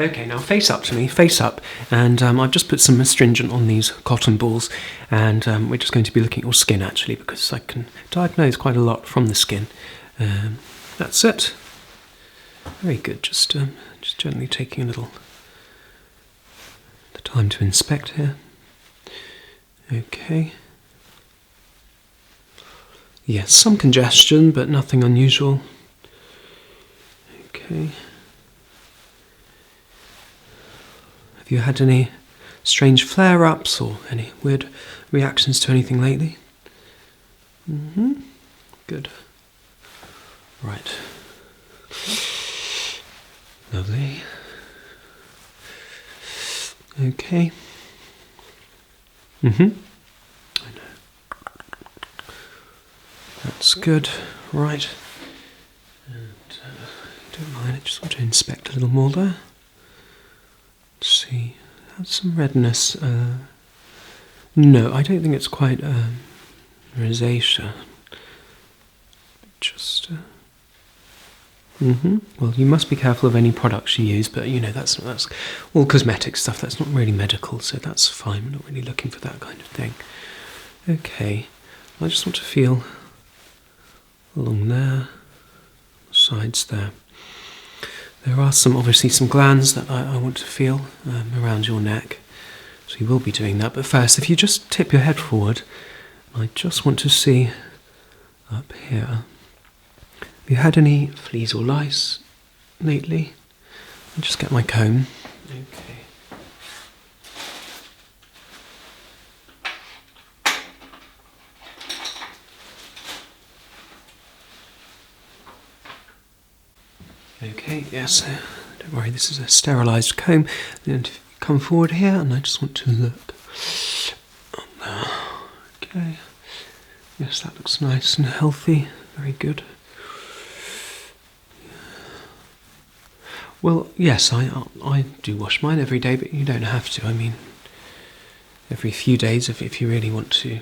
Okay, now face up to me, face up, and I've just put some astringent on these cotton balls, and we're just going to be looking at your skin actually, because I can diagnose quite a lot from the skin. That's it. Very good. Just gently taking a little the time to inspect here. Okay. Yes, some congestion, but nothing unusual. Okay. Have you had any strange flare-ups or any weird reactions to anything lately? Good. Right. Lovely. Okay. I know. That's good. Right. And don't mind, I just want to inspect a little more there. Let's see. Have some redness. No, I don't think it's quite rosacea. Just. Well, you must be careful of any products you use, but you know that's all cosmetic stuff. That's not really medical, so that's fine. We're not really looking for that kind of thing. Okay, I just want to feel along there, sides there. There are obviously some glands that I want to feel around your neck, so you will be doing that. But first, if you just tip your head forward, I just want to see up here. Have you had any fleas or lice lately? I'll just get my comb. Okay. Okay, yes, don't worry, this is a sterilised comb. And come forward here, and I just want to look. Okay, yes, that looks nice and healthy, very good. Well, yes, I do wash mine every day, but you don't have to. I mean, every few days if you really want to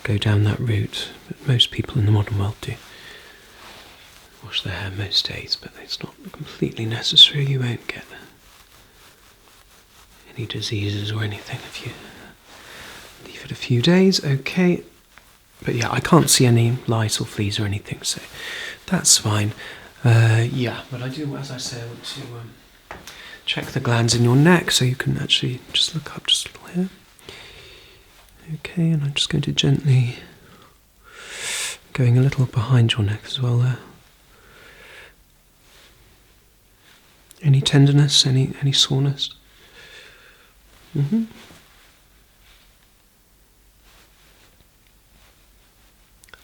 go down that route. But most people in the modern world do wash their hair most days, but it's not completely necessary. You won't get any diseases or anything if you leave it a few days. Okay, but yeah, I can't see any lice or fleas or anything, so that's fine. Yeah, but I do, as I say, I want to check the glands in your neck, so you can actually just look up just a little here. Okay, and I'm just going to gently going a little behind your neck as well there. Any tenderness, any soreness?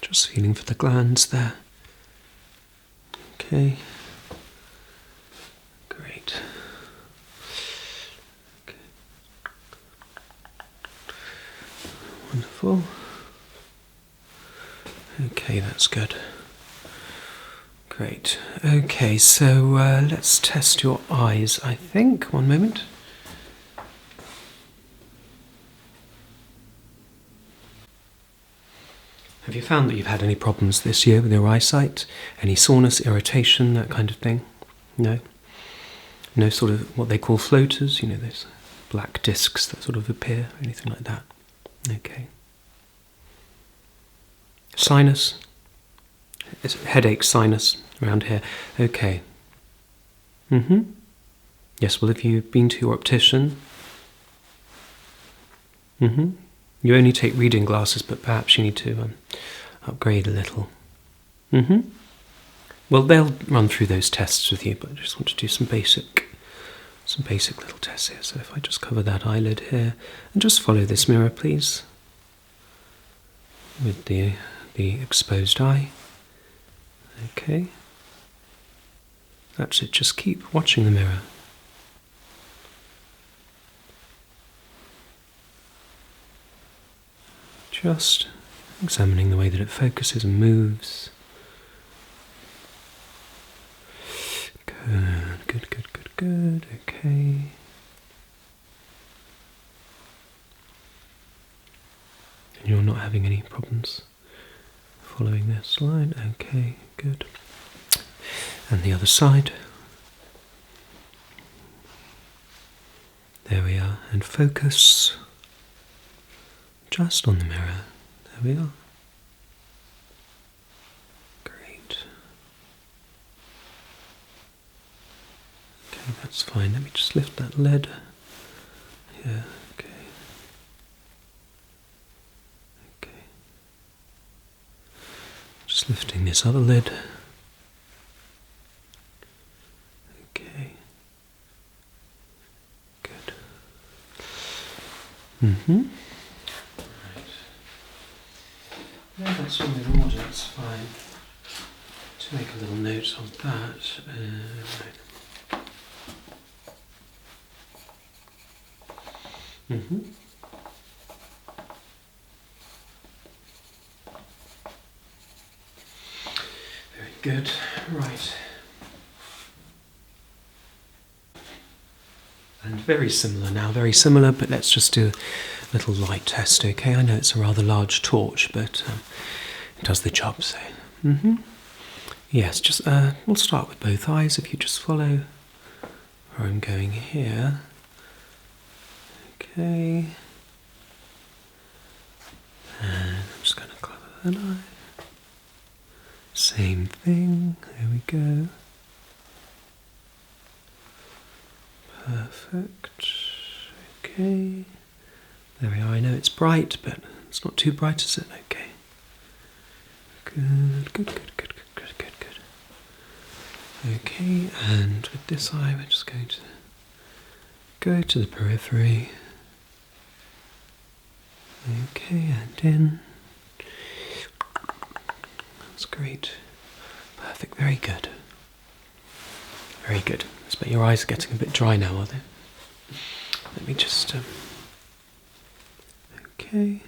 Just feeling for the glands there. Okay. Great. Okay. Wonderful. Okay, that's good. Great. Okay, so let's test your eyes, I think. One moment. Have you found that you've had any problems this year with your eyesight? Any soreness, irritation, that kind of thing? No? No sort of what they call floaters, you know, those black discs that sort of appear, anything like that? Okay. Sinus? Headache, sinus around here. Okay. Yes, well, have you been to your optician? You only take reading glasses, but perhaps you need to upgrade a little. Well, they'll run through those tests with you, but I just want to do some basic little tests here. So if I just cover that eyelid here, and just follow this mirror, please, with the exposed eye. Okay. That's it, just keep watching the mirror. Just examining the way that it focuses and moves. Good, okay. And you're not having any problems following this line? Okay, good. And the other side. And focus just on the mirror. There we are. Great. Okay, that's fine. Let me just lift that lid. Yeah, okay. Okay. Just lifting this other lid. Okay. Good. Mm-hmm. Right. Yeah, that's all in order, that's fine. To make a little note of that. Right. Mm-hmm. Very good. Right. And very similar now, very similar, but let's just do a little light test, okay? I know it's a rather large torch, but it does the job, so. Mm-hmm. Yes, just we'll start with both eyes. If you just follow where I'm going here. Okay. And I'm just going to cover that eye. Same thing. There we go. Perfect. Okay. There we are. I know it's bright, but it's not too bright, is it? Okay. Good, good, good, good, good, good, good. Okay, and with this eye, we're just going to go to the periphery. Okay, and in. That's great. Perfect, very good. Very good. I bet your eyes are getting a bit dry now, are they? Let me just... okay.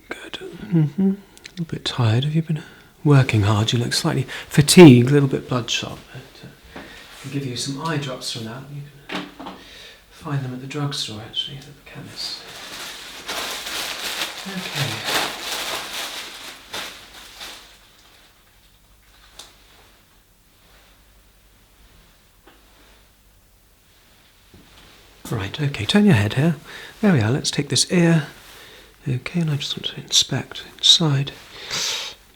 Good. Mm-hmm. A little bit tired. Have you been working hard? You look slightly fatigued, a little bit bloodshot. But I'll give you some eye drops from that. You can find them at the drugstore, actually, at the chemist. Okay. Right, okay, turn your head here. There we are, let's take this ear. Okay, and I just want to inspect inside.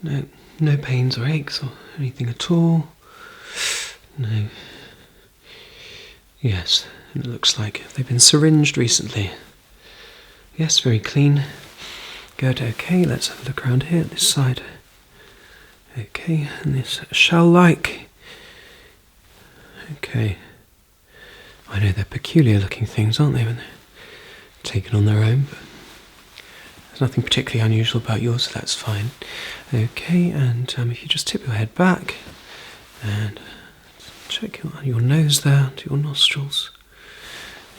No pains or aches or anything at all. No. Yes, and it looks like they've been syringed recently. Yes, very clean. Good, okay, let's have a look around here at this side. Okay, and this shell-like. Okay. I know they're peculiar looking things, aren't they, when they're taken on their own, but there's nothing particularly unusual about yours, so that's fine. Okay, and if you just tip your head back and check your nose there to your nostrils.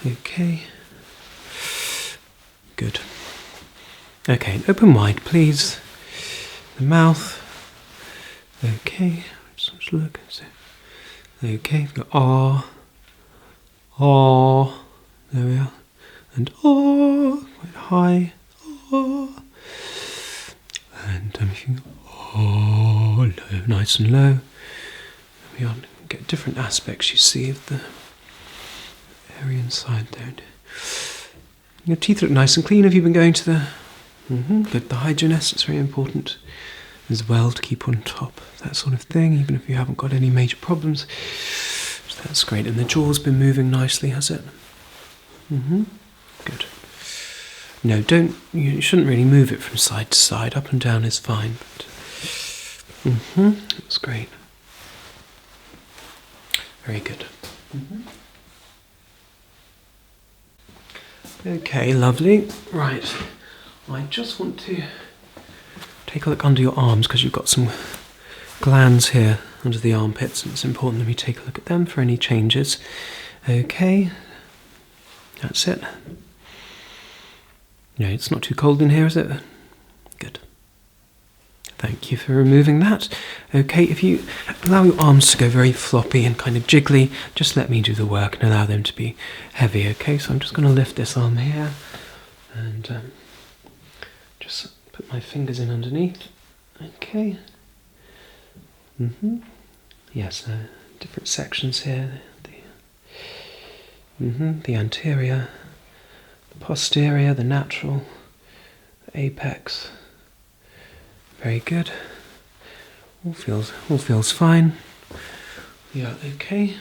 Okay. Good. Okay, open wide, please. The mouth. Okay, just want to look. So, okay, go ah. Oh, there we are, and oh, quite high, oh, and if you oh, low, nice and low. There we are. Get different aspects you see of the area inside there. Your teeth look nice and clean. Have you been going to the good, the hygienist? It's very important as well to keep on top of that sort of thing, even if you haven't got any major problems. That's great, and the jaw's been moving nicely, has it? Good. No, you shouldn't really move it from side to side. Up and down is fine. But that's great. Very good. Okay, lovely. Right, I just want to take a look under your arms because you've got some glands here under the armpits, and it's important that we take a look at them for any changes. Okay, that's it. No, it's not too cold in here, is it? Good. Thank you for removing that. Okay, if you allow your arms to go very floppy and kind of jiggly, just let me do the work and allow them to be heavy, okay? So I'm just going to lift this arm here and just put my fingers in underneath. Okay. Yes, different sections here. The anterior, the posterior, the natural, the apex. Very good. All feels fine. Yeah, okay.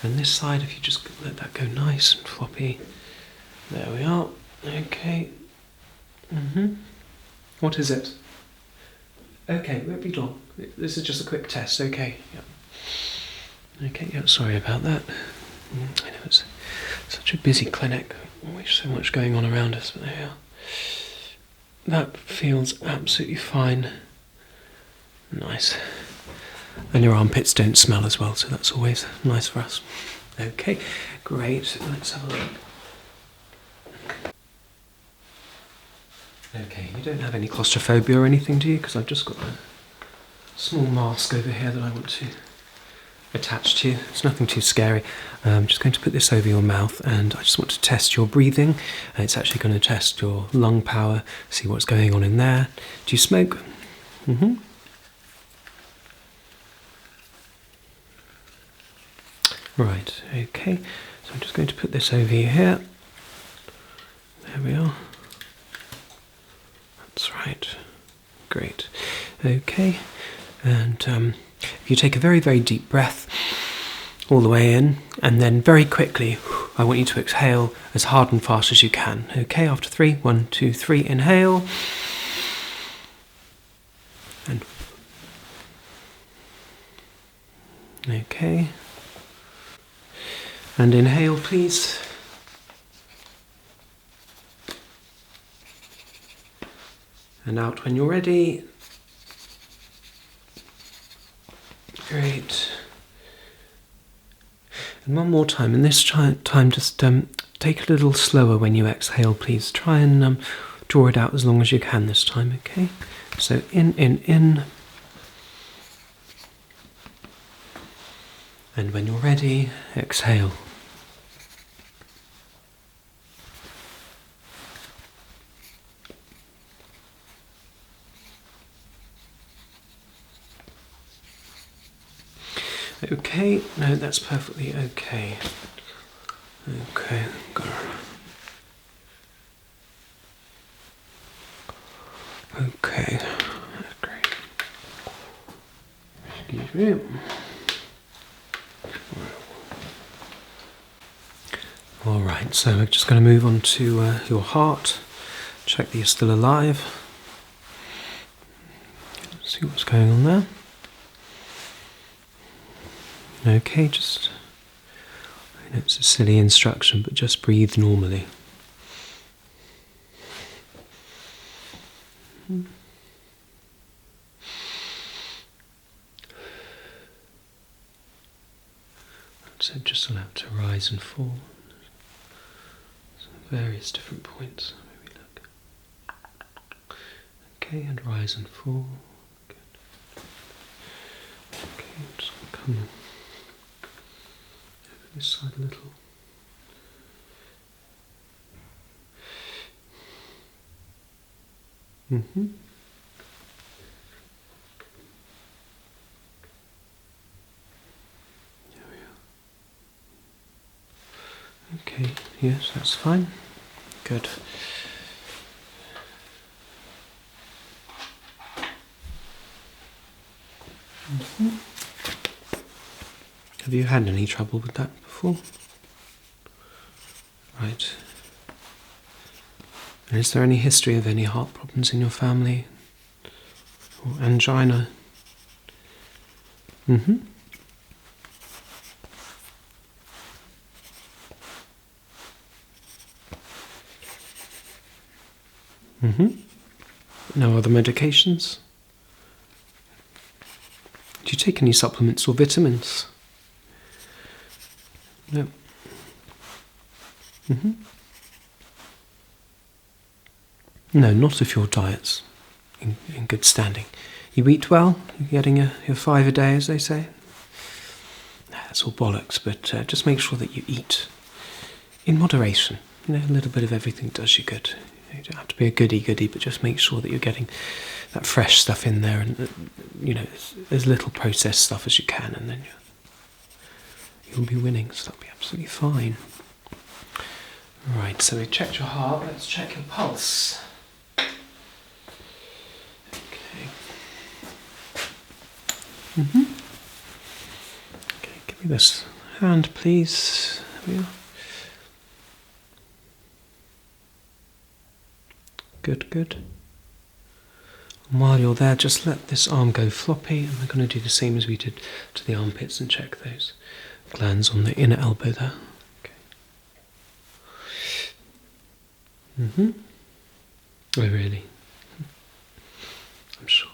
And this side, if you just let that go nice and floppy. There we are. Okay. What is it? Okay, it won't be long. This is just a quick test. Okay. Yeah. Okay. Yeah. Sorry about that. I know it's such a busy clinic. Always so much going on around us. But there we are. That feels absolutely fine. Nice. And your armpits don't smell as well, so that's always nice for us. Okay, great. Let's have a look. Okay, you don't have any claustrophobia or anything, do you? Because I've just got a small mask over here that I want to attach to you. It's nothing too scary. I'm just going to put this over your mouth, and I just want to test your breathing. It's actually going to test your lung power, see what's going on in there. Do you smoke? Right, okay. So I'm just going to put this over you here. There we are. That's right. Great. Okay. And if you take a very, very deep breath all the way in, and then very quickly, I want you to exhale as hard and fast as you can. Okay, after 3, 1, 2, 3, inhale. And okay. And inhale, please. And out when you're ready. Great. And one more time, and this time just take a little slower when you exhale, please. Try and draw it out as long as you can this time, okay? So in. And when you're ready, exhale. Okay, no, that's perfectly okay. Okay, good. Okay, that's great. Excuse me. Alright, so we're just going to move on to your heart. Check that you're still alive. See what's going on there. Okay, just, I know it's a silly instruction, but just breathe normally. So just allow it to rise and fall. So various different points. Maybe look. Okay, and rise and fall. Good. Okay, just come over this side a little. Okay, yes, that's fine. Good. Have you had any trouble with that before? Right. And is there any history of any heart problems in your family? Or angina? No other medications? Do you take any supplements or vitamins? No. No, not if your diet's in good standing. You eat well? You're getting your 5 a day, as they say? That's all bollocks, but just make sure that you eat in moderation. You know, a little bit of everything does you good. You don't have to be a goody-goody, but just make sure that you're getting that fresh stuff in there, and you know, as little processed stuff as you can, and then you'll be winning, so that'll be absolutely fine. Right, so we've checked your heart, let's check your pulse. Okay. Okay, give me this hand, please. There we are. Good, good. And while you're there, just let this arm go floppy, and we're going to do the same as we did to the armpits and check those glands on the inner elbow there. Okay. Oh, really? I'm sure.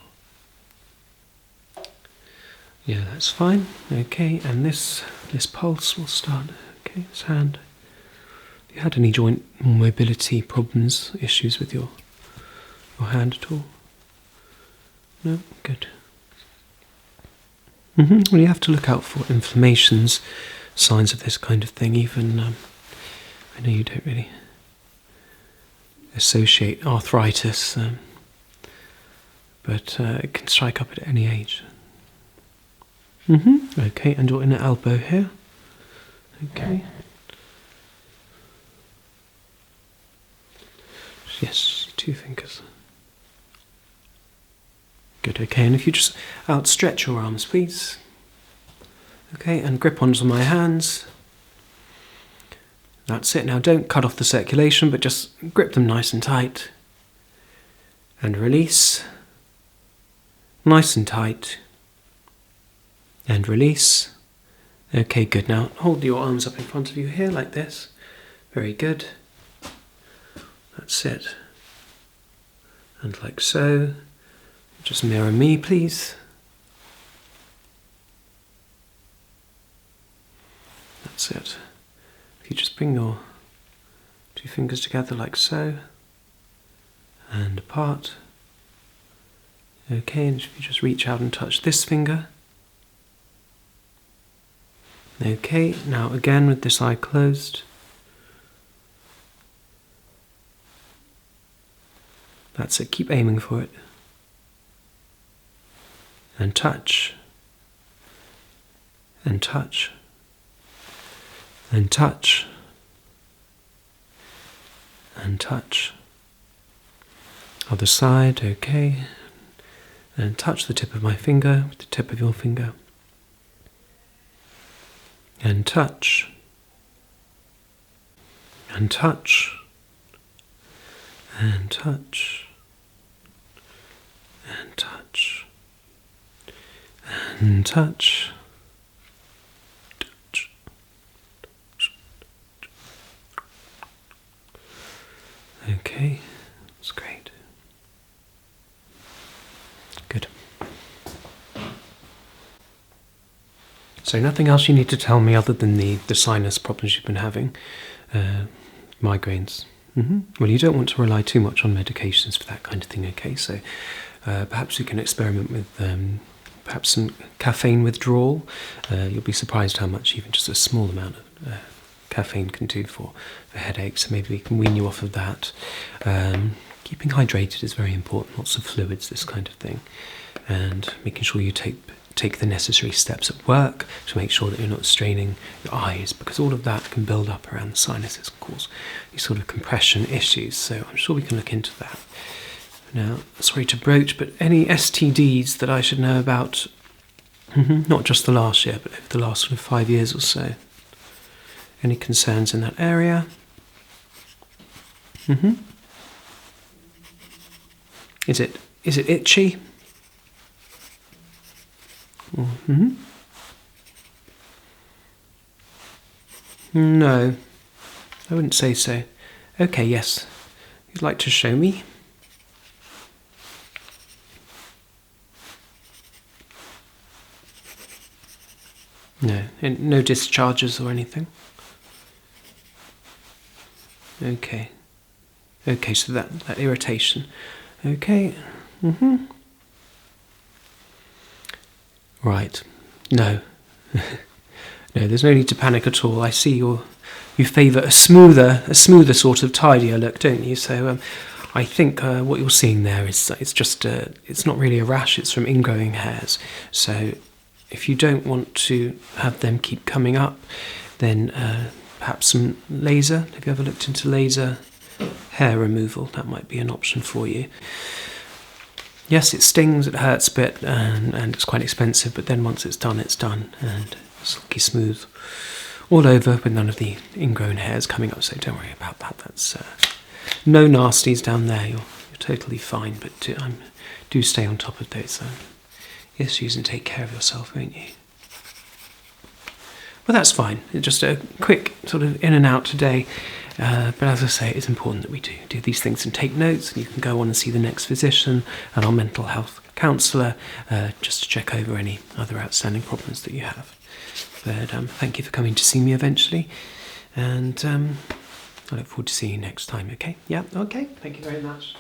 Yeah, that's fine. Okay, and this pulse will start. Okay, this hand. Have you had any joint mobility problems, issues with your hand at all? No? Good. Well, you have to look out for inflammations, signs of this kind of thing. Even, I know you don't really associate arthritis, but it can strike up at any age. Okay, and your inner elbow here. Okay. Yes, 2 fingers. Good, okay, and if you just outstretch your arms, please. Okay, and grip onto my hands. That's it. Now don't cut off the circulation, but just grip them nice and tight. And release. Nice and tight. And release. Okay, good. Now hold your arms up in front of you here like this. Very good. That's it. And like so. Just mirror me, please. That's it. If you just bring your 2 fingers together like so, and apart. Okay, and if you just reach out and touch this finger. Okay, now again with this eye closed. That's it, keep aiming for it. And touch. And touch. And touch. And touch. Other side, okay. And touch the tip of my finger with the tip of your finger. And touch. And touch. And touch. And touch. And touch. Touch. Okay, that's great. Good. So nothing else you need to tell me other than the sinus problems you've been having, migraines. Well, you don't want to rely too much on medications for that kind of thing, okay? So perhaps you can experiment with perhaps some caffeine withdrawal. You'll be surprised how much even just a small amount of caffeine can do for headaches. So maybe we can wean you off of that. Keeping hydrated is very important, lots of fluids, this kind of thing. And making sure you take the necessary steps at work to make sure that you're not straining your eyes, because all of that can build up around the sinuses and cause these sort of compression issues. So I'm sure we can look into that. Now, sorry to broach, but any STDs that I should know about, not just the last year, but over the last sort of 5 years or so? Any concerns in that area? Is it itchy? No, I wouldn't say so. Okay, yes. You'd like to show me? No, no discharges or anything? Okay. Okay, so that irritation. Okay. Right. No. No, there's no need to panic at all. I see you favour a smoother sort of tidier look, don't you? So I think what you're seeing there is it's not really a rash. It's from ingrowing hairs. So if you don't want to have them keep coming up, then perhaps some laser. Have you ever looked into laser hair removal? That might be an option for you. Yes, it stings, it hurts a bit, and it's quite expensive, but then once it's done, and silky smooth all over with none of the ingrown hairs coming up, so don't worry about that. That's no nasties down there, you're totally fine, but do stay on top of those issues and take care of yourself, won't you? Well, that's fine. It's just a quick sort of in and out today. But as I say, it's important that we do these things and take notes, and you can go on and see the next physician and our mental health counsellor just to check over any other outstanding problems that you have. But thank you for coming to see me eventually, and I look forward to seeing you next time, okay? Yeah, okay. Thank you very much.